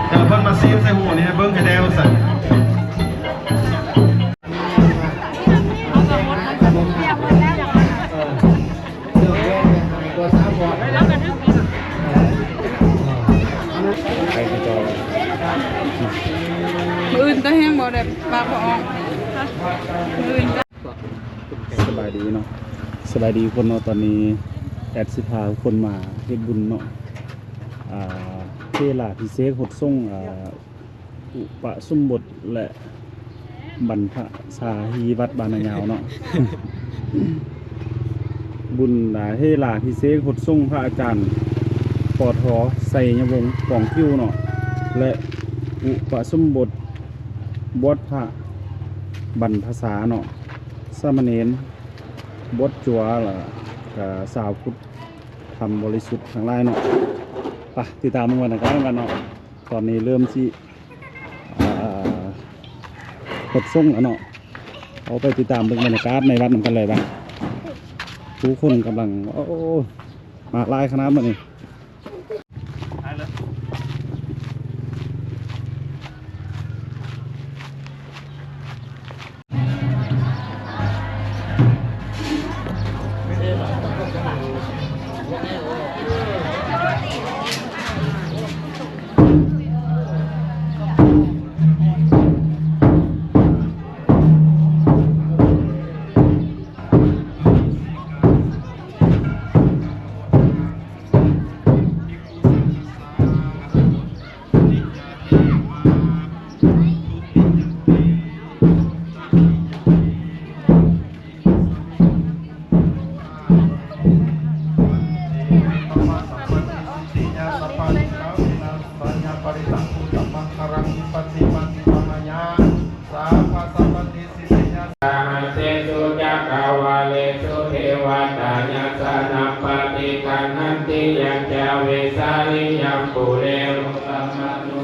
แต่เพิ่นมาซีมใส่หูนี่เบิ้งให้แดวใส่อื่นก็แห้งบ่ได้ปลาพออื่นสบายดีเนาะสบายดีคนเนาะตอนนี้แอดสิพาคนมาเฮ็ดบุญเนาะเทลาพิเศษหดส่งอุปสมบทและบรรพชาฮีวัดบานายาวเนาะ บุญเทลาพิเศษหดส่งพระอาจารย์ปอทอใส่ยวงปองคิ้วเนาะและอุปสมบทบวชพระบรรพชาเนาะสามเณรบวชจัวล่ะสาวพุทธทำบริสุทธิ์ทางไลน์เนาะไปติดตามกันกันเนาะตอนนี้เริ่มที่หดส่งแล้วเนาะเอาไปติดตามบรรยากาศในวัดนำกันเลยบ้างผู้คนกำลังมาไล่คณะมันนี่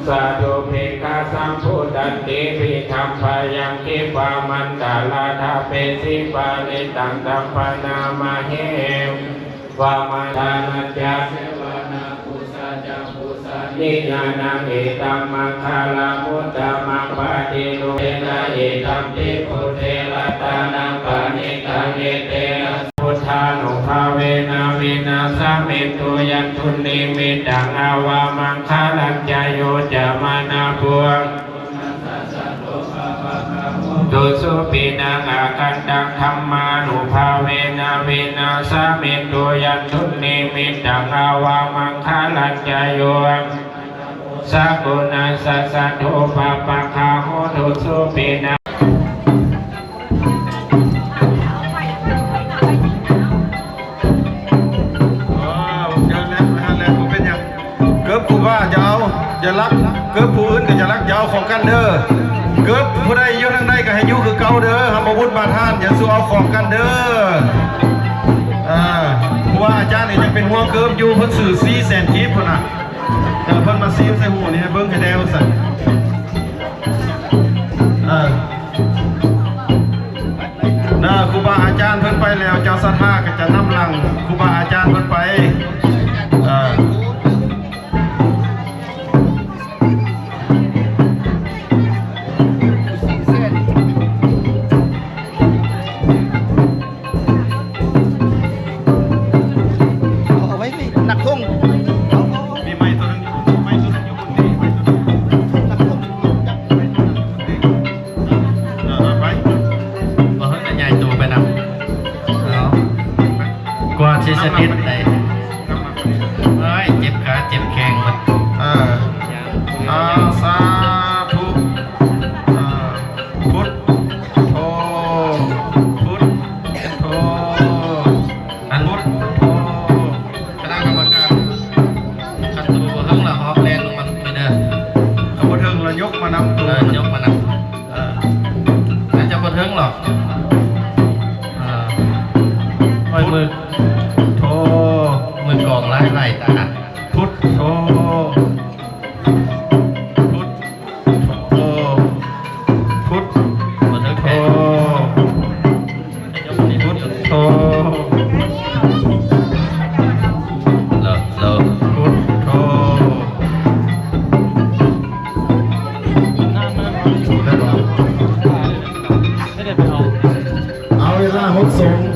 สาธุภิกขาสัมพุทธันติภิกขัมภายังคิปามันตาลาทาเปสิปาลิตังตัมปนามาเหมวามาทานัจจเสวนาปุสะจังปุสะนิญาณังเอตัมมังคาลามุตตะมังปะติโนเอนะเอตัมติโพเทระตานังปะนิตังเอเตนะพุทธานุภาเวนะวินาสมิตุยันทุนิมิตังอาวามังคาลัญจโยจะมานาภัวตุสุปินังอากันตังธรรมานุภาเวนะวินาสมิตุยันทุนิมิตังอาวามังคาลัญจโยสักกุณัสสะโทปะปะคาโหตุสุปินังว่าอย่ารักเกิดผู้อื่นก็อย่ารักยาวของกันเด้อเกิดผู้ใดอยู่ทางใดก็ให้อยู่คือเก่าเด้อทำอาวุธบาทานอย่าสู้เอาของกันเด้อเพราะว่าอาจารย์นี่ยังเป็นห่วงเกิดอยู่เพิ่นสื่อ400,000 คลิปพุ่นน่ะแต่เพิ่นมาซีมใส่หูนี่เบิ่งให้แดวใส่ครูบาอาจารย์เพิ่นไปแล้วเจ้าศรัทธาก็จะนำหลังครูบาอาจารย์เพิ่นไปที่สนิทเลย หดสูง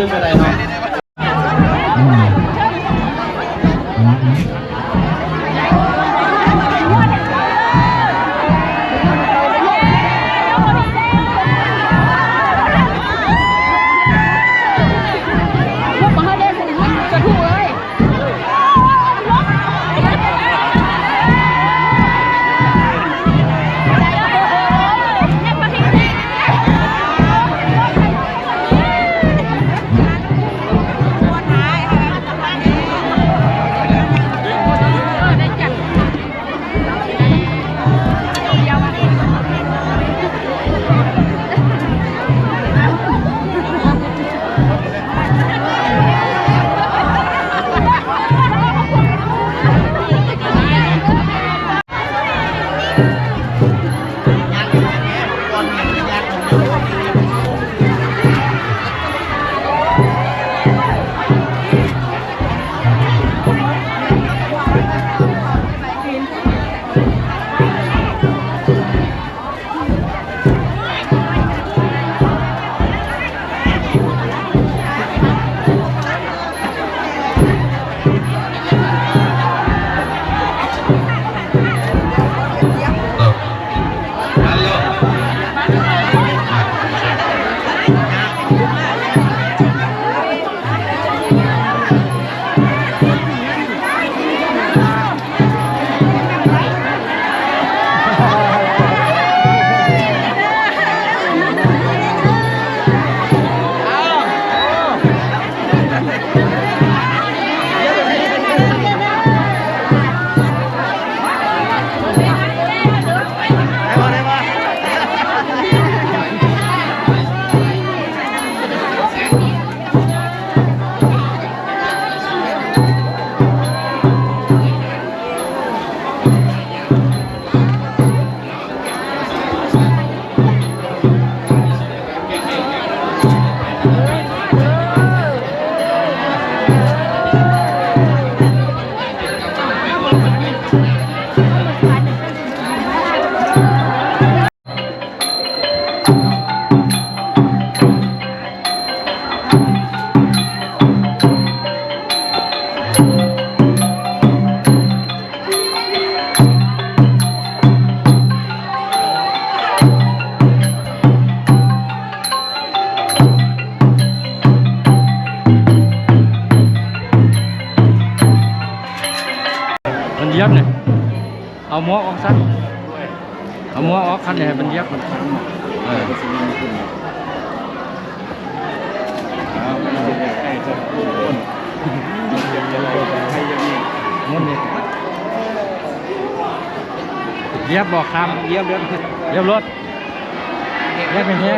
กอะไรเนาะ มันเย็บเนี่ยเอาหมวกออกซะเอาหมวกออกคันเนี่ยให้มันเย็บมันมุนนี่เย็บบอกคำเย็บรถเย็บเป็นเฮีย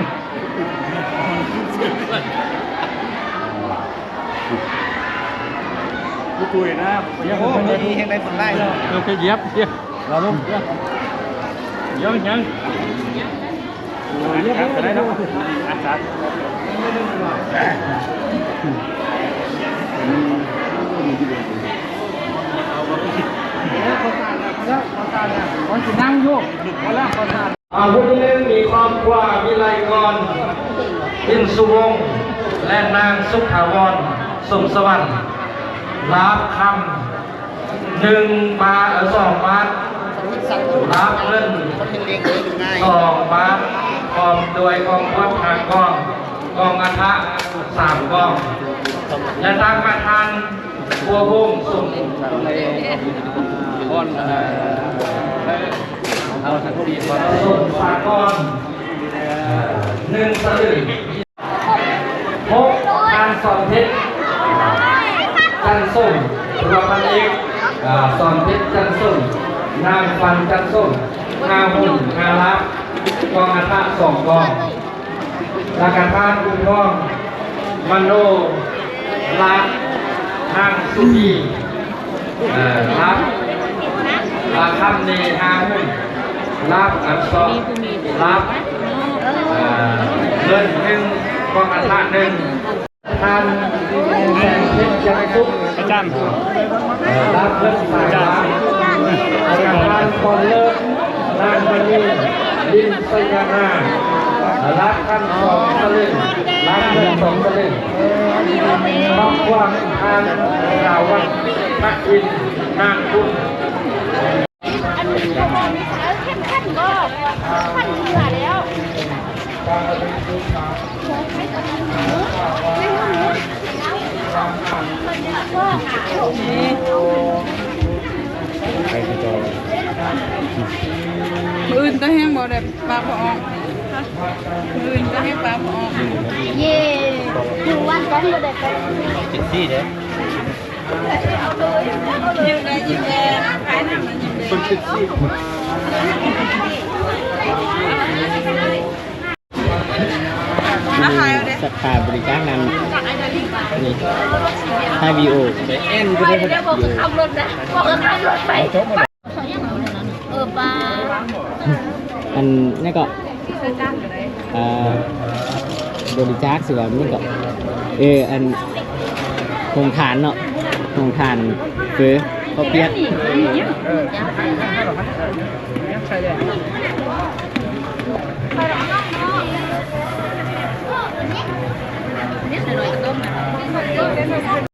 คุยนะเย็บเป็นเฮียได้ผลได้เราไปเย็บเราลงเย็บยังเย็บก็ได้นะอาสาคนที่นั่งอยู่คนละคนละผู้ที่เล่นมีความกว่าวิไลกรอินสุวงศ์และนางสุขาวรสมสวรรค์รับคำ1 บาท2 บาทรับเงิน2 บาทพร้อมด้วยกองวัดหางกองกองอัฐะ3 กองและทางประธานบัวพุ่งสุขเอาสักทีส่วนสากร1 สลึง6 การสอนเพชรจันส้มรวมกันอีกสอนเพชรจันส้มนางฟันจันส้ม5 หุ่น5 ลับกองอัฐะ2 กองราคาทานกุ้งทองมันโนลักนางสุธีลักคำเน5 หุ่นรับอัน2รับเงิน1กองอัฐะ1ทานแสงเพชรยังทุกอาจารย์รับเงิน3 ล้านทานคนเลิก นางมณีลิ้นสยานารักขั้นสองตะลึงรักเงินสองตะลึงครอบครัวทานดาววัดพระอินทร์นางคุณ อันนี้เขาบอกมีสายเข้มข้นก็ขั้นเหนือแล้วมืออื่นก็แห้งบ่ได้ปลาบ่ออกมืออื่นก็แห้งปลาบ่ออก เย่อยู่วันก่อนก็ได้ไป จิตซี่เด้อ ยิ้มได้ยิ้มแย้มขายน้ำมันยิ้มได้ คนจิตซี่ อาหารเอาเด้ สถานบริการนั้นนี่ถ่ายวีดีโอไปเอ็นก็ได้ เดี๋ยวบอกจะขับรถนะบอกจะขับรถไปปลา อันนี่ก็บริจาคสิว่านี่ก็อันโครงทานเนาะโครงทานคือเขาเปียก